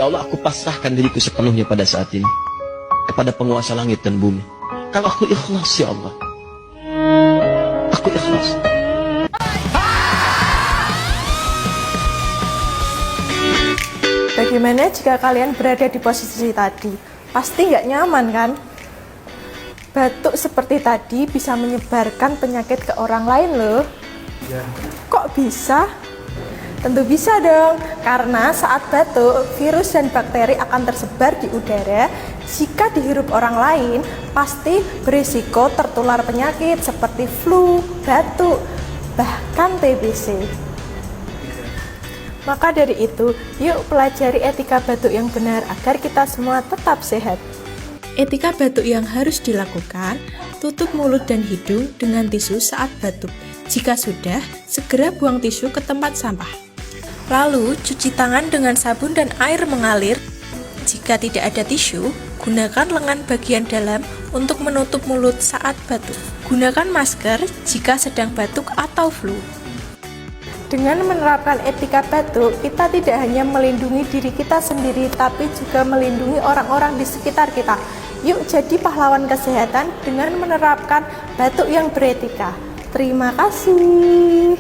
Ya Allah, aku pasrahkan diriku sepenuhnya pada saat ini kepada penguasa langit dan bumi. Kalau aku ikhlas, ya Allah, aku ikhlas. Bagaimana jika kalian berada di posisi tadi? Pasti nggak nyaman kan? Batuk seperti tadi bisa menyebarkan penyakit ke orang lain loh. Kok bisa? Tentu bisa dong, karena saat batuk, virus dan bakteri akan tersebar di udara. Jika dihirup orang lain, pasti berisiko tertular penyakit seperti flu, batuk, bahkan TBC. Maka dari itu, yuk pelajari etika batuk yang benar agar kita semua tetap sehat. Etika batuk yang harus dilakukan, tutup mulut dan hidung dengan tisu saat batuk. Jika sudah, segera buang tisu ke tempat sampah. Lalu, cuci tangan dengan sabun dan air mengalir. Jika tidak ada tisu, gunakan lengan bagian dalam untuk menutup mulut saat batuk. Gunakan masker jika sedang batuk atau flu. Dengan menerapkan etika batuk, kita tidak hanya melindungi diri kita sendiri, tapi juga melindungi orang-orang di sekitar kita. Yuk jadi pahlawan kesehatan dengan menerapkan batuk yang beretika. Terima kasih.